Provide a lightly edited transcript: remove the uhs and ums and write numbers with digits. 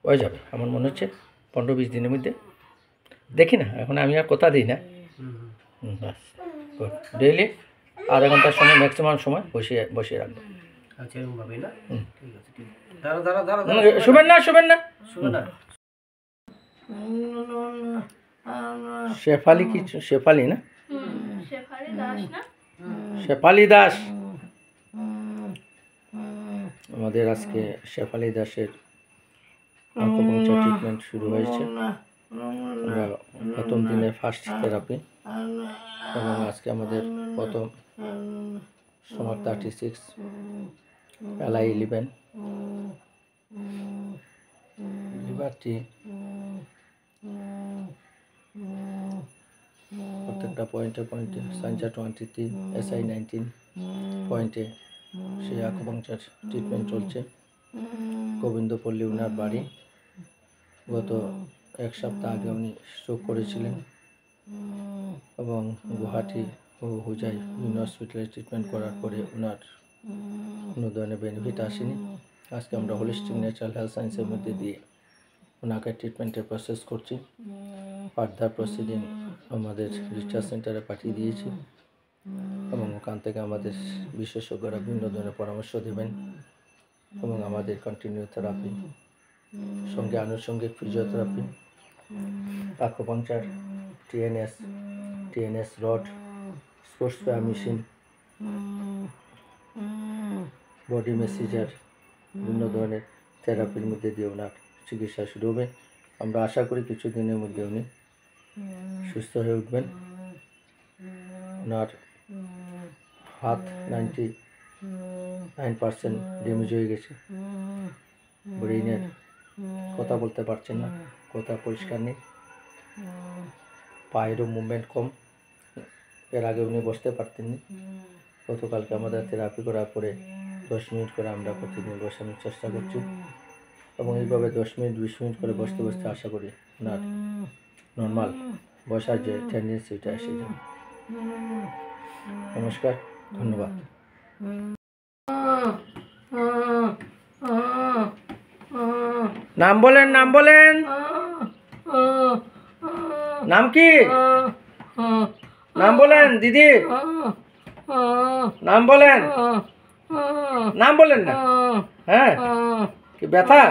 হয়ে যাবে আমার মনে হচ্ছে 15-20 দিনের মধ্যে। দেখি না, এখন আমি আর কথা দিই না। বাস গুড। ডেইলি আধা ঘন্টার সময় ম্যাক্সিমাম সময় বসিয়ে রাখবো। আচ্ছা এরকম ভাবে না? ঠিক আছে, ঠিক আছে। শুবেন না শেফালি কিছু, শেফালি না, শেফালি দাস। আমাদের আজকে শেফালি দাসের আকুপাঙ্কচার ট্রিটমেন্ট শুরু হয়েছে। আমরা প্রথম দিনের ফার্স্ট থেরাপি এবং আজকে আমাদের প্রথম স্টমাক 36, LI 11, লিভারটি প্রত্যেকটা পয়েন্টে সাইনচা 23, SI 19 পয়েন্টে সেই আকুপাঙ্কচার ট্রিটমেন্ট চলছে। গোবিন্দপল্লী উনার বাড়ি। গত 1 সপ্তাহ আগে উনি স্ট্রোক করেছিলেন এবং গুয়াহাটি ও হুজাই বিভিন্ন হসপিটালে ট্রিটমেন্ট করার পরে ওনার কোনো ধরনের বেনিফিট আসেনি। আজকে আমরা হোলিস্টিক ন্যাচারাল হেলথ সায়েন্সের মধ্যে দিয়ে ওনাকে ট্রিটমেন্টের প্রসেস করছি। ফার্দার প্রসিডিং আমাদের রিসার্চ সেন্টারে পাঠিয়ে দিয়েছি এবং ওখান থেকে আমাদের বিশেষজ্ঞরা বিভিন্ন ধরনের পরামর্শ দেবেন এবং আমাদের কন্টিনিউ থেরাপি সঙ্গে আনুষঙ্গিক physiotherapy, acupuncture, TNS rod, sports pair machine, body massager, বিভিন্ন ধরনের থেরাপির মধ্যে দিয়ে ওনার চিকিৎসা শুরু হবে। আমরা আশা করি কিছুদিনের মধ্যে উনি সুস্থ হয়ে উঠবেন। ওনার হাত 99% ড্যামেজ হয়ে গেছে। ব্রেইনের কথা বলতে পারছেন না, কথা পরিষ্কার নেই, পায়েরও মুভমেন্ট কম। এর আগে উনি বসতে পারতেননি। গতকালকে আমাদের থেরাপি করার পরে 10 মিনিট করে আমরা প্রতিদিন বসানোর চেষ্টা করছি এবং এইভাবে 10 মিনিট 20 মিনিট করে বসতে বসতে আশা করি ওনার নর্মাল বসার যে টেন্ডেন্সি এটা এসে যাবে। নমস্কার, ধন্যবাদ। নাম বলেন, নাম বলেন। নাম কি? নাম বলেন দিদি, নাম বলেন। নাম বলেন না। হ্যাঁ, কি ব্যথা?